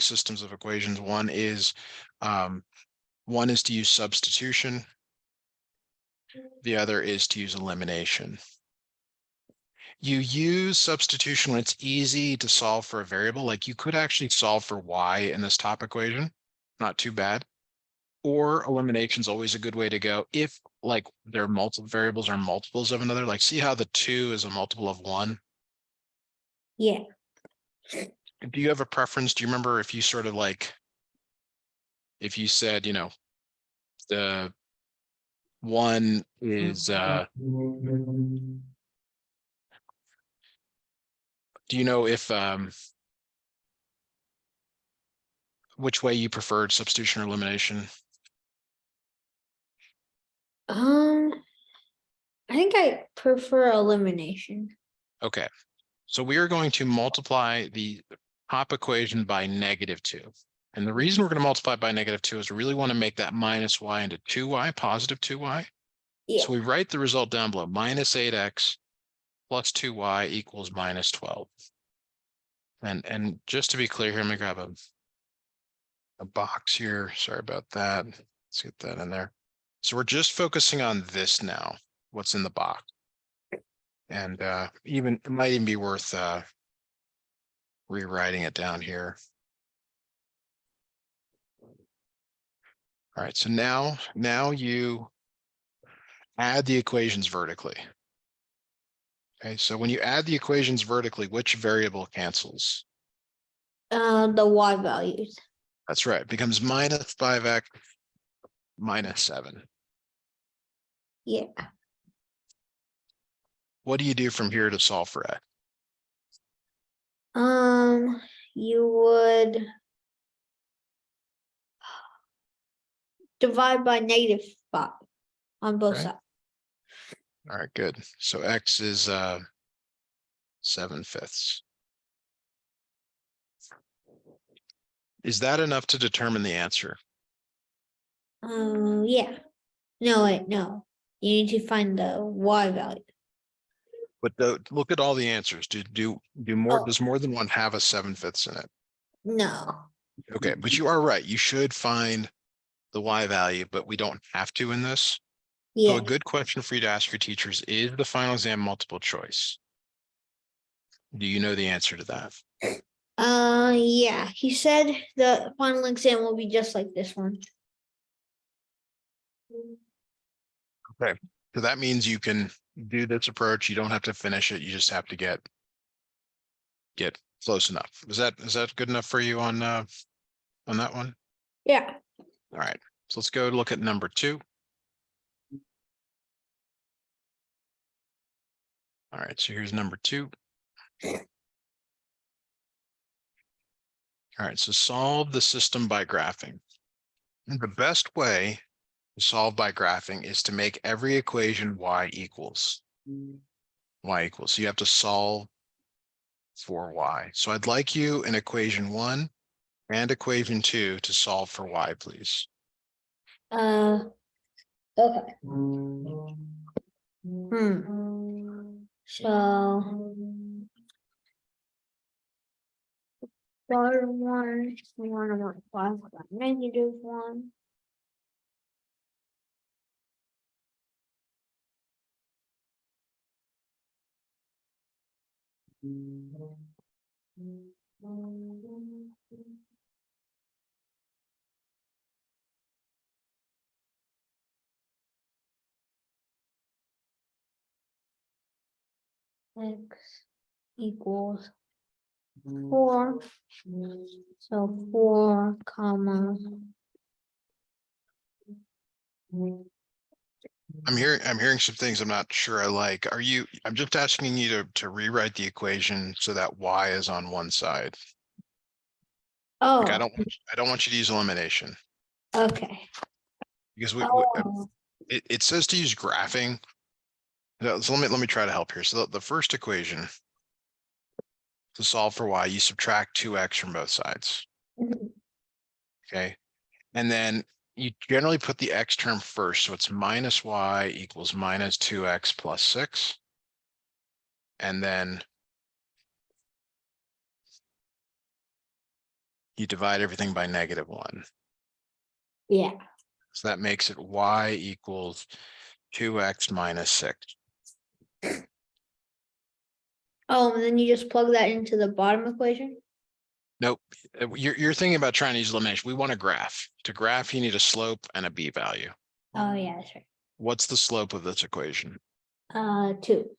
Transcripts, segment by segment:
systems of equations. One is to use substitution. The other is to use elimination. You use substitution when it's easy to solve for a variable, like you could actually solve for y in this top equation, not too bad. Or elimination is always a good way to go if like there are multiple variables or multiples of another, like see how the 2 is a multiple of 1? Yeah. Do you have a preference? Do you remember if you sort of like, if you said, you know, the 1 is, do you know if, which way you preferred, substitution or elimination? I think I prefer elimination. Okay, so we are going to multiply the top equation by -2. And the reason we're going to multiply by -2 is we really want to make that minus y into 2y, positive 2y. Yeah. So we write the result down below, minus 8x plus 2y equals minus 12. And just to be clear here, let me grab a box here. Sorry about that. Let's get that in there. So we're just focusing on this now, what's in the box. And even it might even be worth rewriting it down here. All right, so now you add the equations vertically. Okay, so when you add the equations vertically, which variable cancels? The y values. That's right, it becomes minus 5x minus 7. Yeah. What do you do from here to solve for x? You would divide by -5 on both Okay. sides. All right, good. So x is 7/5. Is that enough to determine the answer? Yeah. No, wait, no. You need to find the y value. But look at all the answers. Do more? Oh. Does more than one have a 7/5 in it? No. Okay, but you are right. You should find the y value, but we don't have to in this. So Yeah. a good question for you to ask your teachers is the final exam multiple choice. Do you know the answer to that? Yeah. He said the final exam will be just like this one. Okay, so that means you can do this approach. You don't have to finish it. You just have to get close enough. Is that good enough for you on that one? Yeah. All right, so let's go look at number 2. All right, so here's number 2. All right, so solve the system by graphing. And the best way to solve by graphing is to make every equation y equals. So you have to solve for y. So I'd like you in equation 1 and equation 2 to solve for y, please. Okay. So start one, -5, -1. X equals 4. So 4, comma. I'm hearing some things I'm not sure I like. I'm just asking you to rewrite the equation so that y is on one side. Like, Oh, I don't want you to use elimination okay. because Oh, it says to use graphing. So let me try to help here. So the first equation to solve for y, you subtract 2x from both sides. mhm. Okay. And then you generally put the x term first. So it's minus y equals minus 2x plus 6. And then you divide everything by -1. Yeah. So that makes it y equals 2x minus 6. Oh, and then you just plug that into the bottom equation? Nope. You're thinking about trying to use elimination. We want a graph. To graph, you need a slope and a b value. Oh, yeah, that's right. What's the slope of this equation? 2.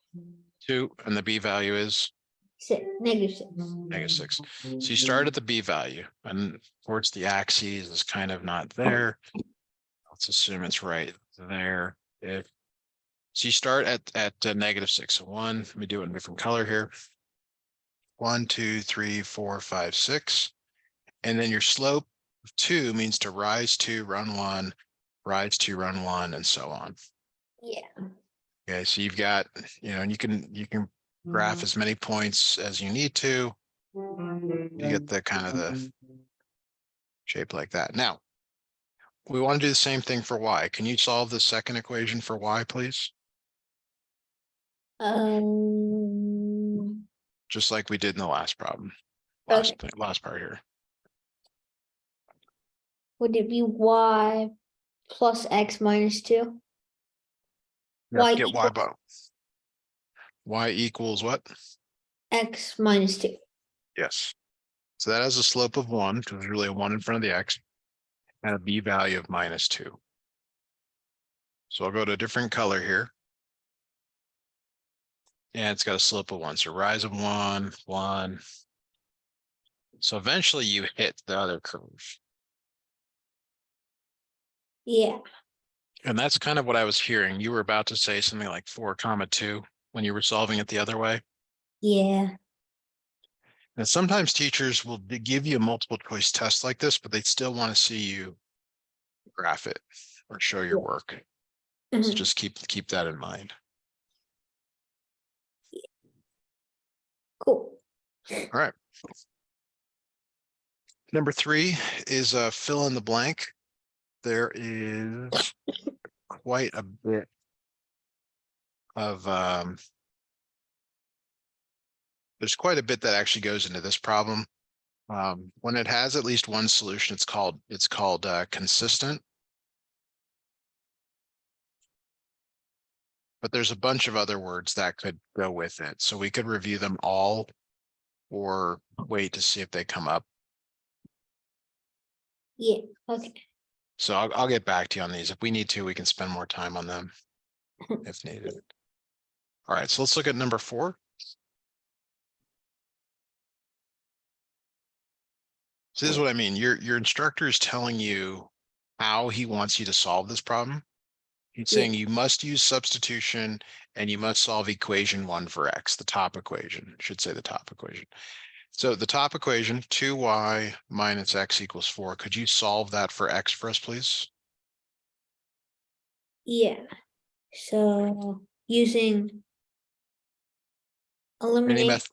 2, and the b value is 6, -6. -6. So you start at the b value, and of course the axis is kind of not there. Let's assume it's right there. So you start at -6. So 1, let me do it in a different color here. 1, 2, 3, 4, 5, 6. And then your slope of 2 means to rise 2, run 1, rise 2, run 1, and so on. Yeah. Okay, so you've got, and you can graph as many points as you need to. You get the kind of the shape like that. Now, we want to do the same thing for y. Can you solve the second equation for y, please? Just like we did in the last problem. Last part here. Would it be y plus x minus 2? Y Get y, equals but y equals what? x minus 2. Yes. So that has a slope of 1, because there's really a 1 in front of the x, and a b value of -2. So I'll go to a different color here. And it's got a slope of 1. So rise of 1, 1. So eventually you hit the other curve. Yeah. And that's kind of what I was hearing. You were about to say something like 4,2 when you were solving it the other way. Yeah. And sometimes teachers will give you a multiple choice test like this, but they still want to see you graph it or show your work. So Mhm. just keep that in mind. Cool. All right. Number 3 is fill in the blank. There is quite a bit of there's quite a bit that actually goes into this problem. When it has at least one solution, it's called consistent. But there's a bunch of other words that could go with it. So we could review them all or wait to see if they come up. Yeah. Okay. So I'll get back to you on these. If we need to, we can spend more time on them if needed. All right, so let's look at number 4. So this is what I mean. Your instructor is telling you how he wants you to solve this problem. He's saying you must use substitution and you must solve equation 1 for x, the top equation, should say the top equation. So the top equation, 2y minus x equals 4. Could you solve that for x for us, please? Yeah. So using Any eliminate. method?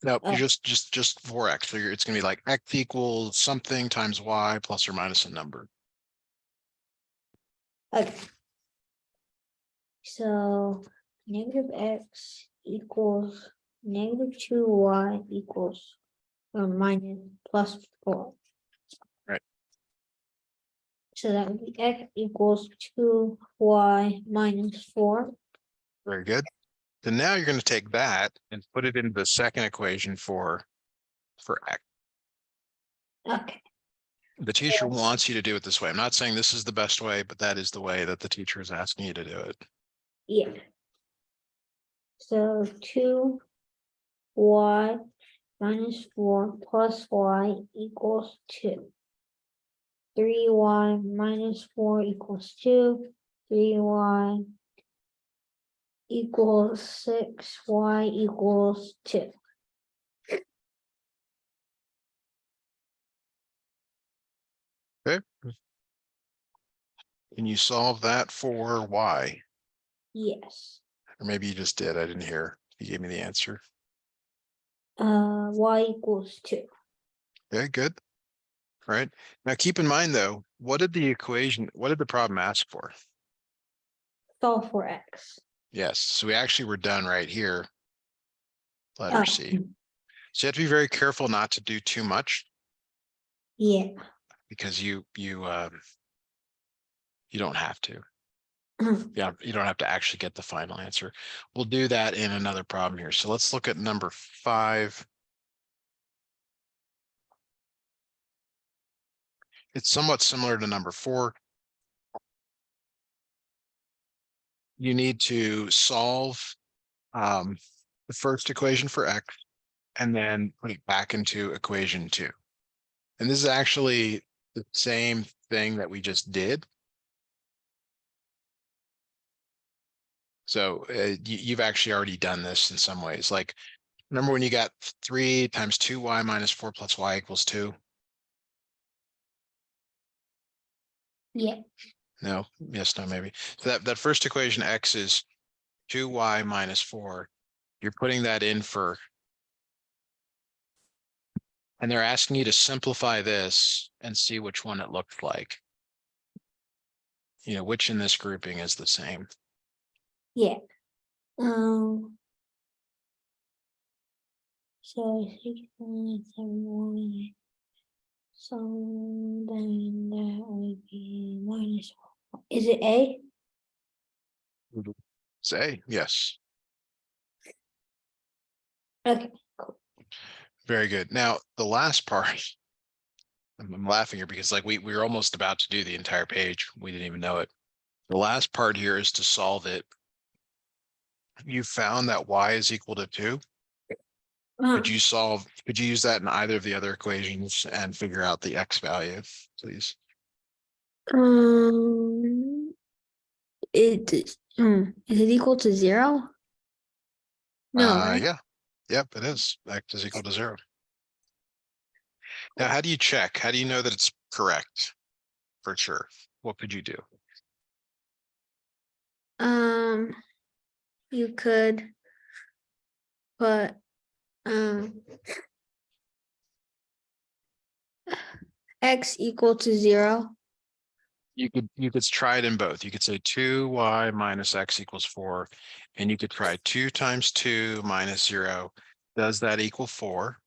No, you Oh, just for x. So it's going to be like x equals something times y plus or minus a number. okay. So -x equals -2y equals or minus +4. Right. So that would be x equals 2y minus 4. Very good. Then now you're going to take that and put it into the second equation for x. Okay. The teacher wants you to do it this way. I'm not saying this is the best way, but that is the way that the teacher is asking you to do it. Yeah. So 2y minus 4 plus y equals 2. 3y minus 4 equals 2. 3y equals 6. Y equals 2. Okay. Can you solve that for y? Yes. Or maybe you just did. I didn't hear. You gave me the answer. Y equals 2. Okay, good. All right. Now keep in mind though, what did the problem ask for? Solve for x. Yes, so we actually were done right here. Letter C. So you have to be very careful not to do too much. Yeah. because you don't have to. Mhm. Yeah, you don't have to actually get the final answer. We'll do that in another problem here. So let's look at number 5. It's somewhat similar to number 4. You need to solve the first equation for x and then put it back into equation 2. And this is actually the same thing that we just did. So you've actually already done this in some ways. Like, remember when you got 3 times 2y minus 4 plus y equals 2? Yeah. No, yes, no, maybe. So that first equation, x is 2y minus 4. You're putting that in for, and they're asking you to simplify this and see which one it looks like. You know, which in this grouping is the same. Yeah. So 6.71. So then that would be minus. Is it A? Say, yes. Okay. Very good. Now, the last part, I'm laughing here because like we were almost about to do the entire page. We didn't even know it. The last part here is to solve it. You found that y is equal to 2. Could you use that in either of the other equations and figure out the x value, please? It is it equal to 0? No, right? Yeah. Yep, it is. X is equal to 0. Now, how do you check? How do you know that it's correct for sure? What could you do? You could put x equal to 0. You could try it in both. You could say 2y minus x equals 4, and you could try 2 times 2 minus 0. Does that equal 4?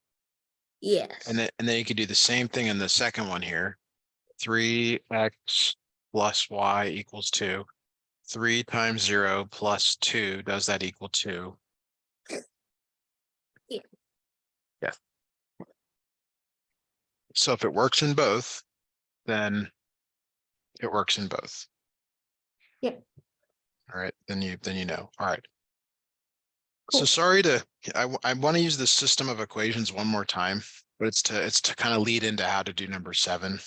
Yes. And then you could do the same thing in the second one here. 3x plus y equals 2. 3 times 0 plus 2, does that equal 2? Yeah. Yeah. So if it works in both, then it works in both. Yep. All right, then you know. All right. So Cool. sorry to, I want to use the system of equations one more time, but it's to kind of lead into how to do number 7.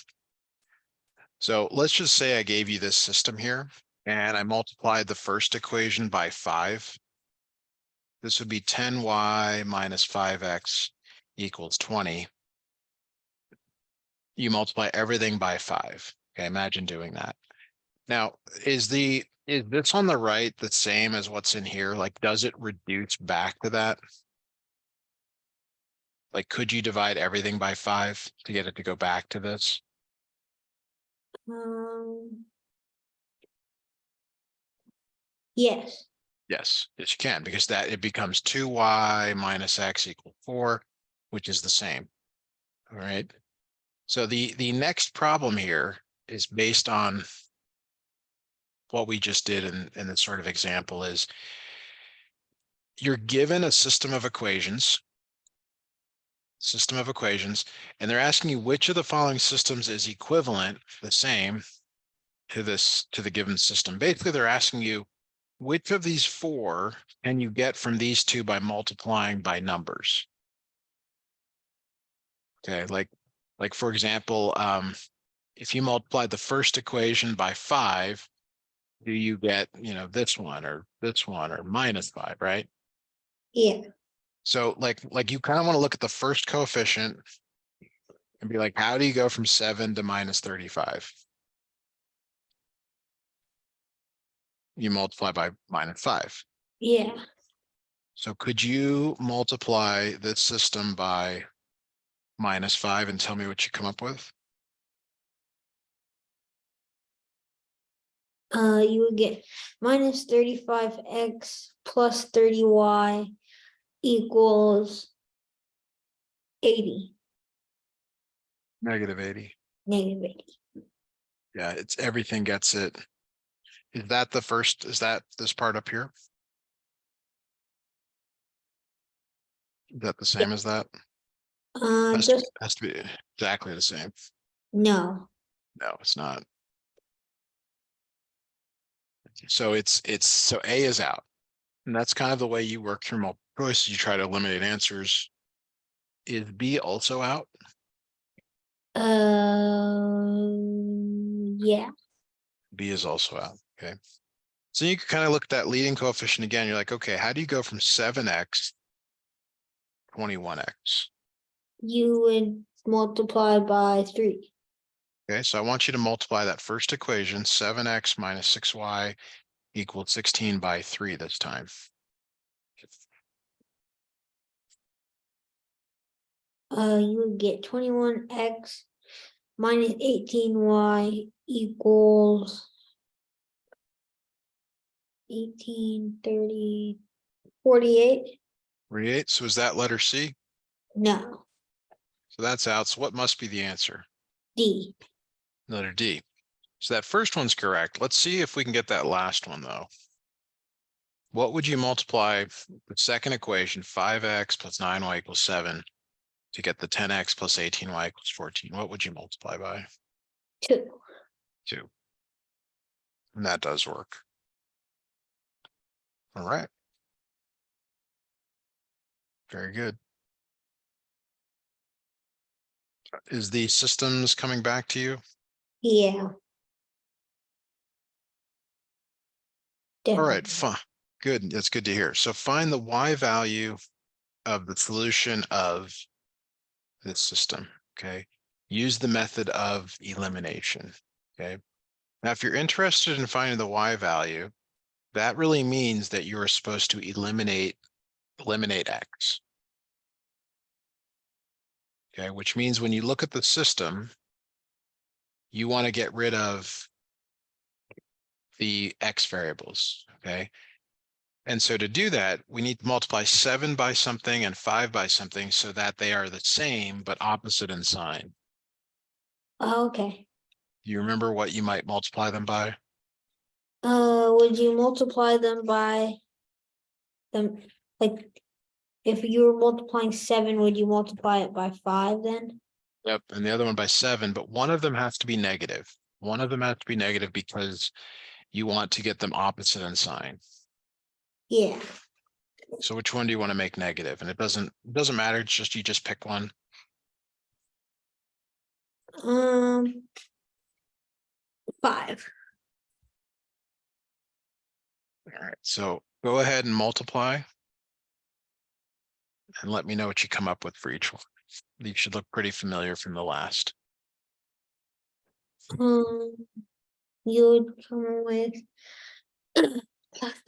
So let's just say I gave you this system here and I multiplied the first equation by 5. This would be 10y minus 5x equals 20. You multiply everything by 5. Okay, imagine doing that. Now, is this on the right the same as what's in here? Like, does it reduce back to that? Like, could you divide everything by 5 to get it to go back to this? Yes. Yes, you can, because that it becomes 2y minus x equals 4, which is the same. All right. So the next problem here is based on what we just did in the sort of example is you're given a system of equations, and they're asking you which of the following systems is equivalent, the same to the given system. Basically, they're asking you which of these 4 can you get from these 2 by multiplying by numbers. Okay, like for example, if you multiply the first equation by 5, do you get, this one or minus 5, right? Yeah. So like you kind of want to look at the first coefficient and be like, how do you go from 7 to minus 35? You multiply by minus 5. Yeah. So could you multiply this system by minus 5 and tell me what you come up with? You would get minus 35x plus 30y equals 80. Negative 80. negative 80. Yeah, it's everything gets it. Is that the first, is that this part up here? Is that the same as that? Just Has to be exactly the same. no. No, it's not. So so A is out. And that's kind of the way you work through multiple choice. You try to eliminate answers. Is B also out? Yeah. B is also out. Okay. So you can kind of look at that leading coefficient again. You're like, okay, how do you go from 7x, 21x? You would multiply by 3. Okay, so I want you to multiply that first equation, 7x minus 6y equals 16 by 3 this time. You would get 21x minus 18y equals 18, 30, 48. 48. So is that letter C? No, So that's out. So what must be the answer? D. Letter D. So that first one's correct. Let's see if we can get that last one though. What would you multiply the second equation, 5x plus 9y equals 7, to get the 10x plus 18y equals 14? What would you multiply by? 2. 2. And that does work. All right. Very good. Is the systems coming back to you? Yeah. All right, Definitely. fine. Good. That's good to hear. So find the y value of the solution of this system. Okay. Use the method of elimination. Okay. Now, if you're interested in finding the y value, that really means that you're supposed to eliminate x. Okay, which means when you look at the system, you want to get rid of the x variables. Okay. And so to do that, we need to multiply 7 by something and 5 by something so that they are the same but opposite in sign. Okay. Do you remember what you might multiply them by? Would you multiply them by them, like, if you were multiplying 7, would you multiply it by 5 then? Yep. And the other one by 7, but one of them has to be negative. One of them has to be negative because you want to get them opposite in sign. Yeah. So which one do you want to make negative? And it doesn't matter. It's just, you just pick one. 5. All right. So go ahead and multiply and let me know what you come up with for each one. These should look pretty familiar from the last. You would come with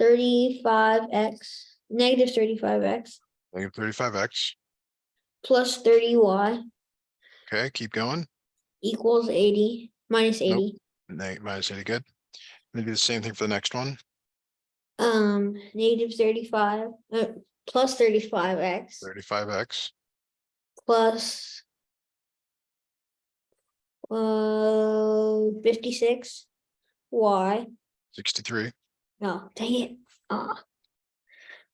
35x, negative 35x Negative 35x. plus 30y Okay, keep going. equals 80 minus Nope. 80. Minus 80, good. Maybe do the same thing for the next one. Negative 35 plus 35x 35x. plus 56y. 63. No, dang it.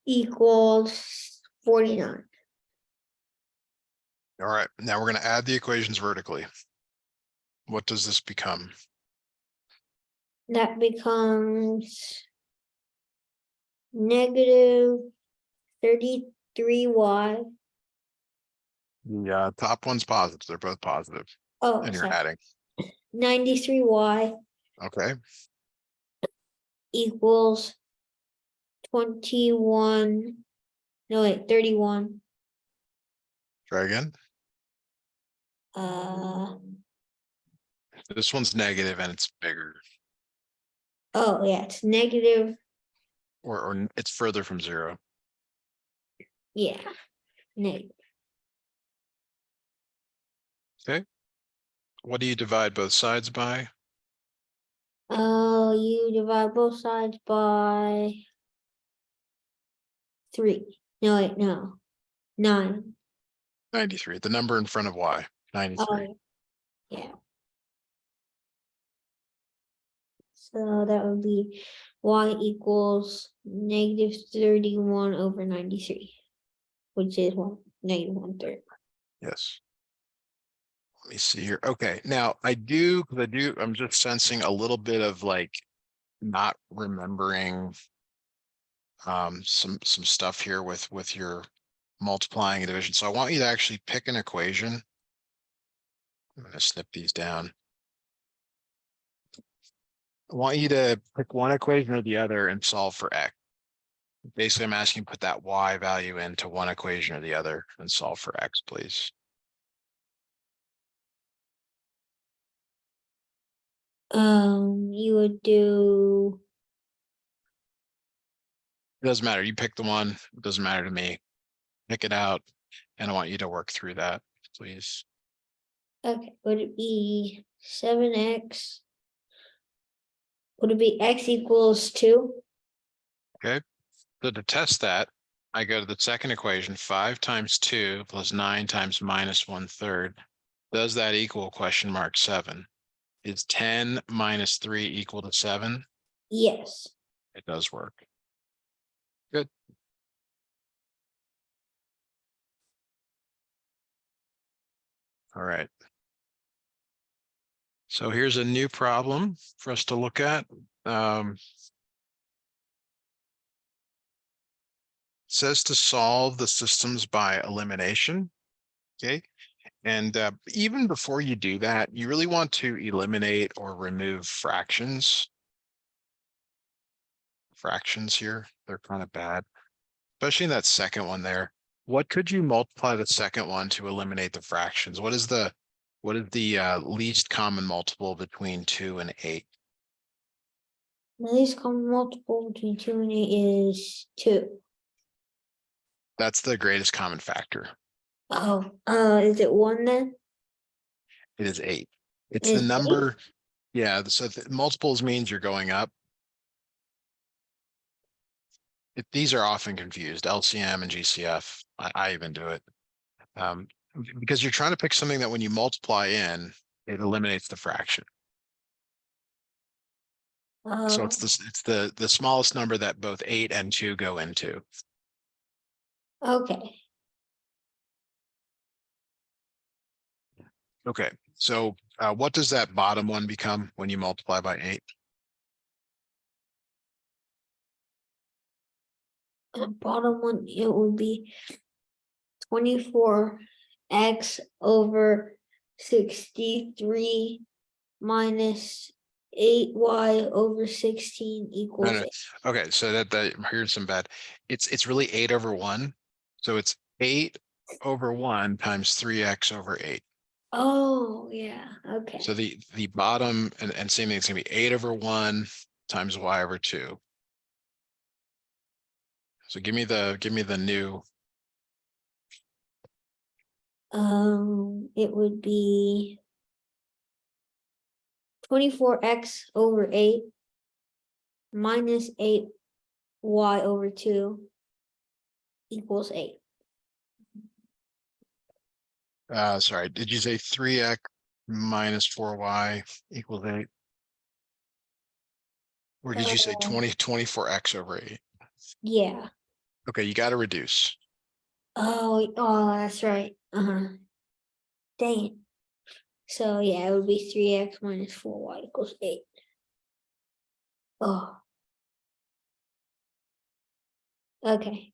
Equals 49. All right, now we're going to add the equations vertically. What does this become? That becomes negative 33y. The top one's positive. They're both positive. Oh, And you're sorry. adding. 93y Okay. equals 21. No, wait, 31. Try again. This one's negative and it's bigger. Oh, yeah, it's negative. Or it's further from 0. Yeah, negative. Okay. What do you divide both sides by? Oh, you divide both sides by 3. No, wait, no. 9. 93. The number in front of y. 93. Oh, Yeah. So that would be y equals -31/93, which is -1/3. Yes. Let me see here. Okay, now I'm just sensing a little bit of like not remembering some stuff here with your multiplying and division. So I want you to actually pick an equation. I'm going to snip these down. I want you to pick one equation or the other and solve for x. Basically, I'm asking you to put that y value into one equation or the other and solve for x, please. You would do. It doesn't matter. You pick the one. It doesn't matter to me. Pick it out, and I want you to work through that, please. Okay, would it be 7x? Would it be x equals 2? Okay. So to test that, I go to the second equation, 5 times 2 plus 9 times -1/3. Does that equal ? 7? Is 10 minus 3 equal to 7? Yes. It does work. Good. All right. So here's a new problem for us to look at. Says to solve the systems by elimination. Okay. And even before you do that, you really want to eliminate or remove fractions. Fractions here, they're kind of bad, especially in that second one there. What could you multiply the second one to eliminate the fractions? What is the least common multiple between 2 and 8? The least common multiple between 2 and 8 is 2. That's the greatest common factor. Oh, is it 1 then? It is 8. It's the Is 8? number. Yeah, so multiples means you're going up. These are often confused, LCM and GCF. I even do it. Because you're trying to pick something that when you multiply in, it eliminates the fraction. So it's the smallest number that both 8 and 2 go into. Okay. Okay, so what does that bottom one become when you multiply by 8? The bottom one, it would be 24x over 63 minus 8y over 16 No, equals no. 8. Okay, so that here's some bad. It's really 8 over 1. So it's 8 over 1 times 3x over 8. Oh, yeah. Okay. So the bottom and same thing, it's gonna be 8 over 1 times y over 2. So give me the new. It would be 24x over 8 minus 8y over 2 equals 8. Sorry, did you say 3x minus 4y equals 8? Or did you say 24x over 8? Yeah. Okay, you got to reduce. Oh, that's right. Dang it. So yeah, it would be 3x minus 4y equals 8. Oh. Okay.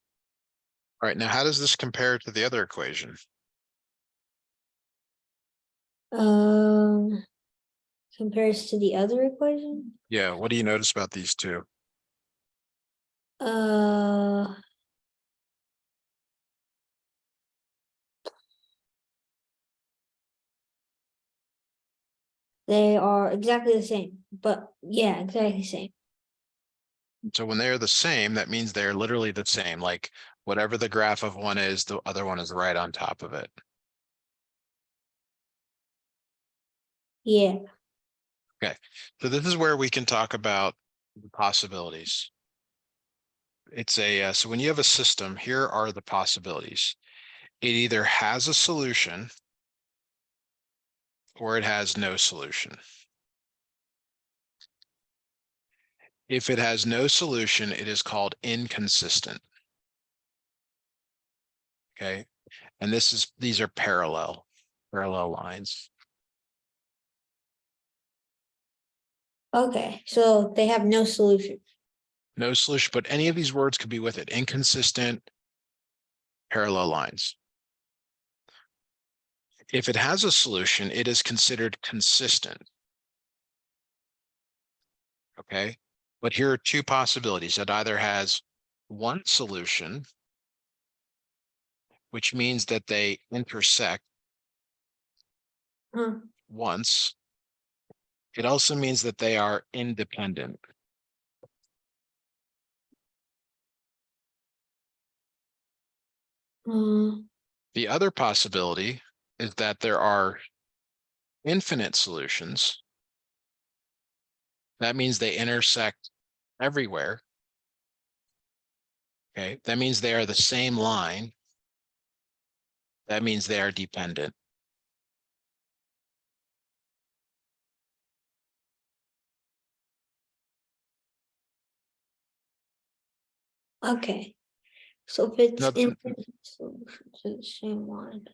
All right, now how does this compare to the other equation? Compares to the other equation? Yeah, what do you notice about these two? They are exactly the same, but yeah, exactly the same. So when they're the same, that means they're literally the same. Like whatever the graph of one is, the other one is right on top of it. Yeah. Okay, so this is where we can talk about the possibilities. It's so when you have a system, here are the possibilities. It either has a solution or it has no solution. If it has no solution, it is called inconsistent. Okay, and these are parallel lines. Okay, so they have no solution. No solution, but any of these words could be with it. Inconsistent, parallel lines. If it has a solution, it is considered consistent. Okay, but here are two possibilities. It either has one solution, which means that they intersect Huh. once. It also means that they are independent. The other possibility is that there are infinite solutions. That means they intersect everywhere. Okay, that means they are the same line. That means they are dependent. Okay, so if it's Now, infinite solution to the same line.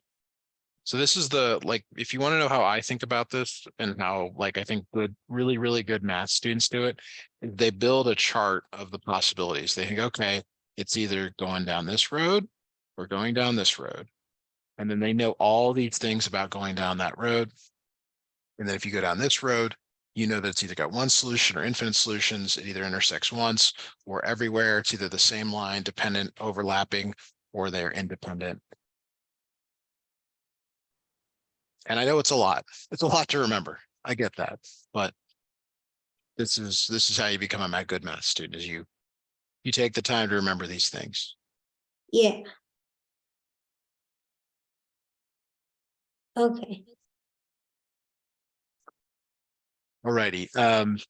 so this is the, like, if you want to know how I think about this and how, like, I think good, really, really good math students do it, they build a chart of the possibilities. They think, okay, it's either going down this road or going down this road. And then they know all these things about going down that road. And then if you go down this road, you know that it's either got one solution or infinite solutions. It either intersects once or everywhere. It's either the same line, dependent, overlapping, or they're independent. And I know it's a lot. It's a lot to remember. I get that, but this is how you become a good math student. Is you take the time to remember these things. Yeah. Okay. Alrighty.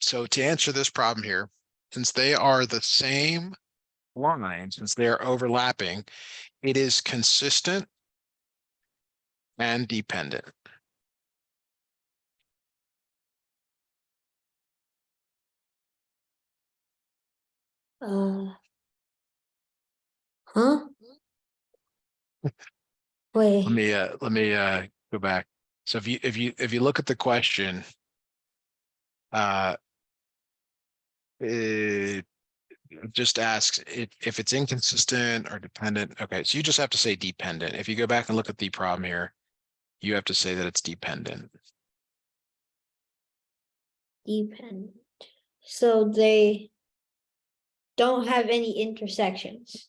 So to answer this problem here, since they are the same line, since they are overlapping, it is consistent and dependent. Uh. Huh? Wait. Let me go back. So if you look at the question, it just asks if it's inconsistent or dependent. Okay, so you just have to say dependent. If you go back and look at the problem here, you have to say that it's dependent. Dependent. So they don't have any intersections.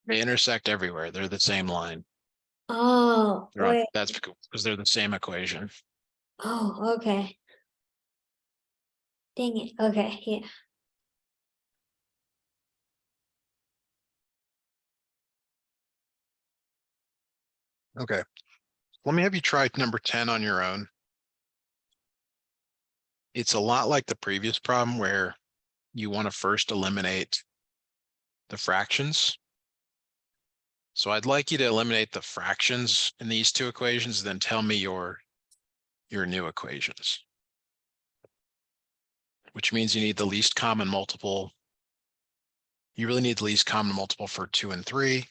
They intersect everywhere. They're the same line. Oh, wait. That's because they're the same equation. Oh, okay. Dang it. Okay, yeah. Okay. Let me have you try number 10 on your own. It's a lot like the previous problem where you want to first eliminate the fractions. So I'd like you to eliminate the fractions in these two equations, then tell me your new equations. Which means you need the least common multiple. You really need the least common multiple for 2 and 3, and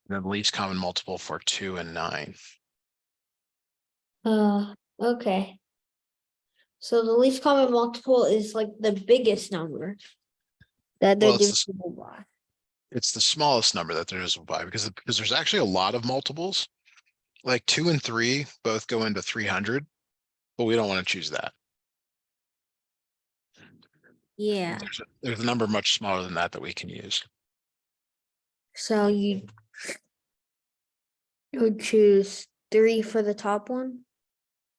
then the least common multiple for 2 and 9. Okay. So the least common multiple is like the biggest number that they're Well, divisible by. it's the smallest number that they're divisible by because there's actually a lot of multiples. Like 2 and 3 both go into 300, but we don't want to choose that. Yeah. There's a number much smaller than that we can use. So you would choose 3 for the top one,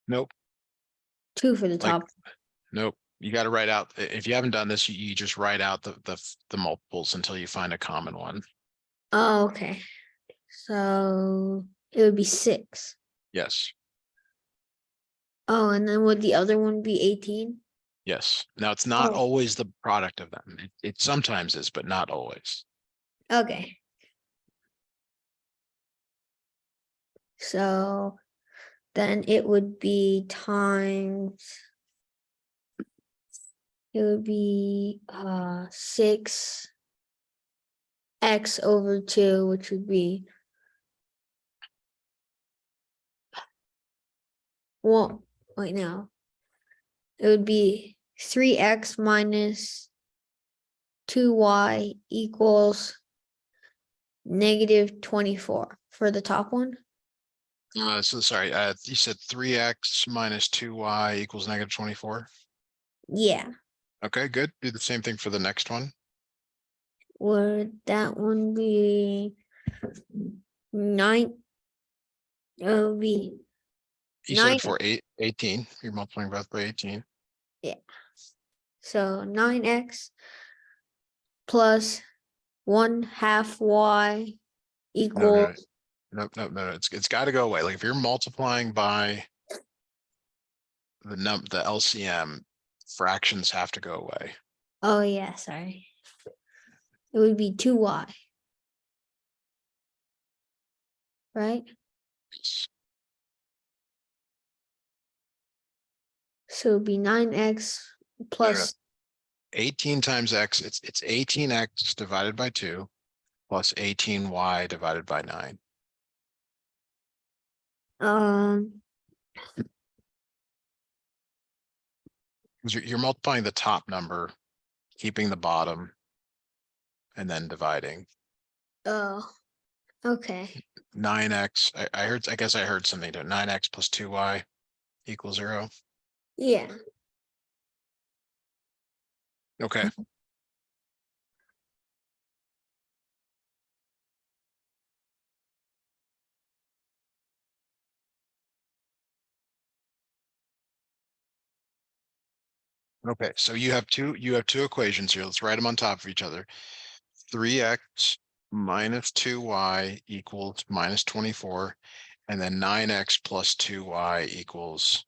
Nope. 2 for the Like, top. nope. You got to write out, if you haven't done this, you just write out the multiples until you find a common one. Oh, okay. So it would be 6. Yes. Oh, and then would the other one be 18? Yes. Now it's not Oh, always the product of them. It sometimes is, but not always. okay. So then it would be times, it would be 6x over 2, which would be, well, wait, no. It would be 3x minus 2y equals -24 for the top one. So sorry, you said 3x minus 2y equals -24. Yeah, Okay, good. Do the same thing for the next one. would that one be 9? It would be You 9. said for 18. You're multiplying both by 18. Yeah. So 9x plus 1/2y No, equals, no. It's got to go away. Like if you're multiplying by the LCM, fractions have to go away. oh yeah, sorry. It would be 2y, right? So it'd be 9x plus, 18 times x, it's 18x divided by 2 plus 18y divided by 9. um, You're multiplying the top number, keeping the bottom, and then dividing. oh, okay. 9x, I guess I heard something to 9x plus 2y equals 0. Yeah. Okay. Okay, so you have two equations here. Let's write them on top of each other. 3x minus 2y equals -24, and then 9x plus 2y equals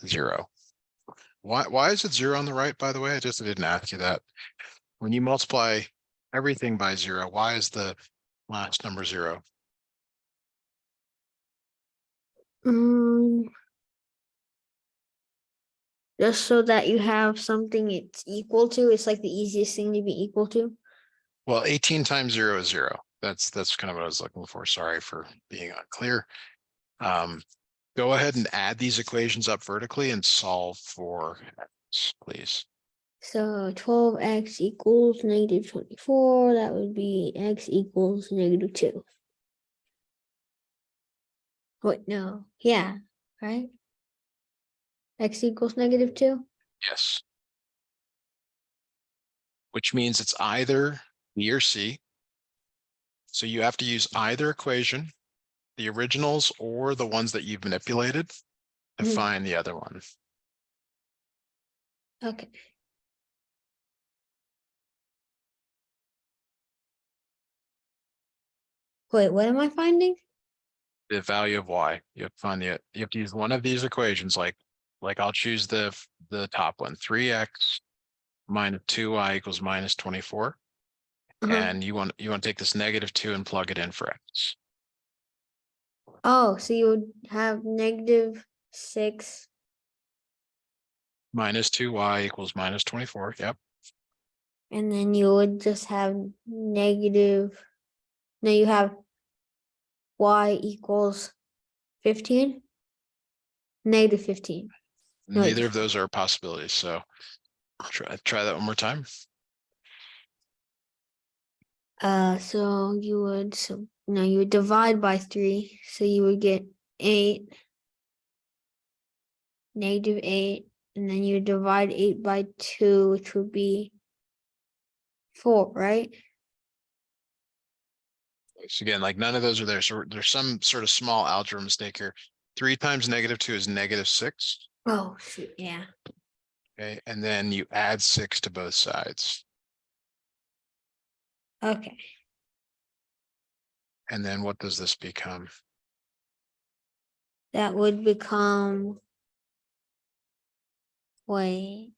0. Why is it 0 on the right, by the way? I didn't ask you that. When you multiply everything by 0, why is the last number 0? Um, just so that you have something it's equal to. It's like the easiest thing to be equal to. Well, 18 times 0 is 0. That's kind of what I was looking for. Sorry for being unclear. Go ahead and add these equations up vertically and solve for x, please. So 12x equals -24. That would be x equals -2. Wait, no. Yeah, right? X equals -2. Yes. Which means it's either B or C. So you have to use either equation, the originals or the ones that you've manipulated, to Mhm. find the other one. Okay. Wait, what am I finding? The value of y. You have to find you have to use one of these equations, like I'll choose the top one, 3x minus 2y equals -24. And you want to take this -2 and plug it in for x. Oh, so you would have -6. Minus 2y equals -24. Yep. And then you would just have negative. No, you have y equals 15. -15. No, wait. Neither of those are possibilities. So try that one more time. So you would, no, you would divide by 3. So you would get 8, -8, and then you divide 8 by 2, which would be 4, right? So again, like none of those are there. So there's some sort of small algebra mistake here. 3 times -2 is -6. Oh, shoot, yeah. Okay, and then you add 6 to both sides. Okay. And then what does this become? That would become, wait.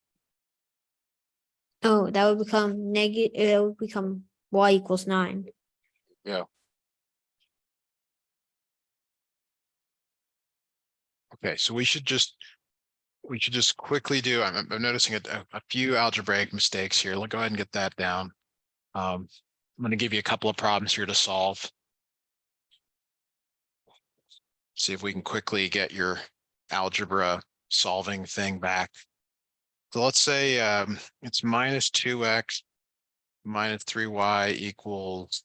Oh, that would become negative, it would become y equals 9. Yeah. Okay, so we should just quickly do, I'm noticing a few algebraic mistakes here. Let's go ahead and get that down. I'm going to give you a couple of problems here to solve. See if we can quickly get your algebra solving thing back. So let's say it's minus 2x minus 3y equals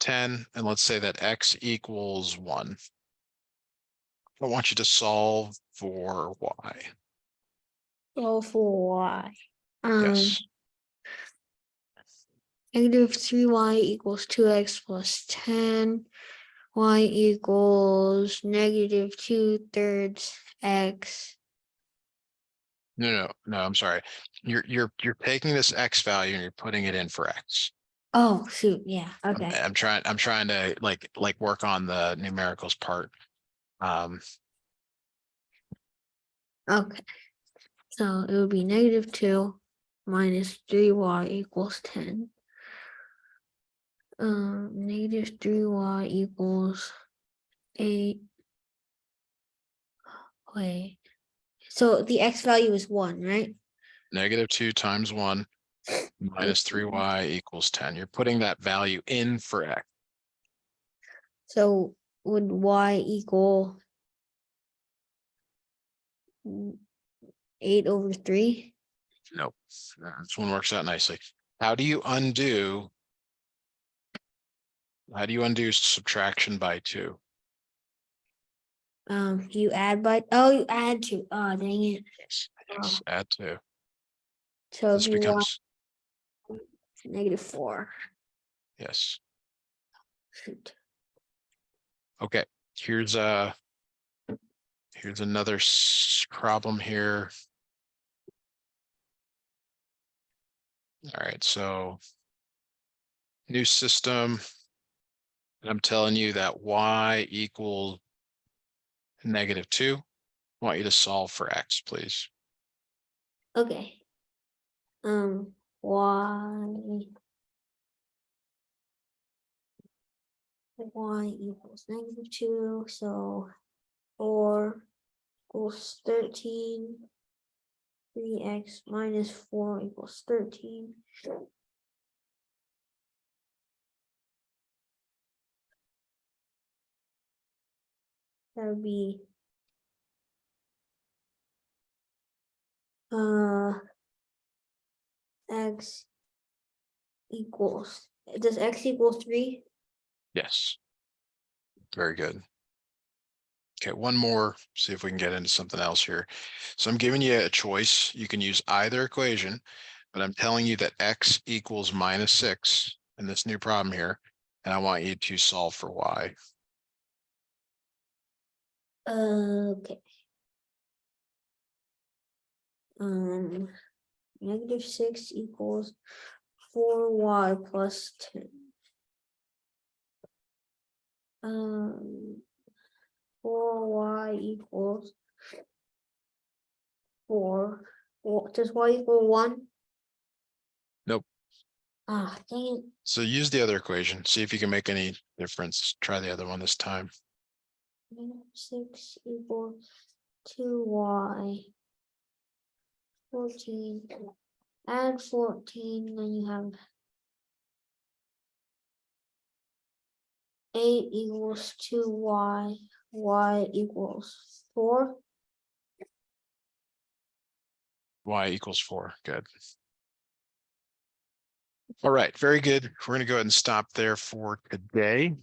10. And let's say that x equals 1. I want you to solve for y. So for y. Yes. Negative 3y equals 2x plus 10. Y equals negative 2/3 x. No, I'm sorry. You're taking this x value and you're putting it in for x. Oh, shoot. Yeah. Okay. I'm trying to like work on the numericals part. Okay. So it would be negative 2 minus 3y equals 10. Negative 3y equals 8. Wait. So the x value is 1, right? Negative 2 times 1 minus 3y equals 10. You're putting that value in for x. So would y equal 8/3? Nope. This one works out nicely. How do you undo subtraction by 2? You add you add 2. Oh, dang it. Yes, add 2. So This if you want becomes, negative 4. yes. Shoot. Okay, here's another problem here. All right, so new system. And I'm telling you that y equals negative 2. I want you to solve for x, please. Okay. Y equals negative 2, so 4 equals 13. 3x minus 4 equals 13. That would be x equals, does x equal 3? Yes, very good. Okay, one more, see if we can get into something else here. So I'm giving you a choice. You can use either equation, but I'm telling you that x equals minus 6 in this new problem here, and I want you to solve for y. Okay. Negative 6 equals 4y plus 10. 4y equals 4. Does y equal 1? Nope. Ah, dang it. So use the other equation. See if you can make any difference. Try the other one this time. Negative 6 equals 2y. 14. Add 14, then you have 8 equals 2y. Y equals 4. Y equals 4. Good. All right, very good. We're going to go ahead and stop there for today.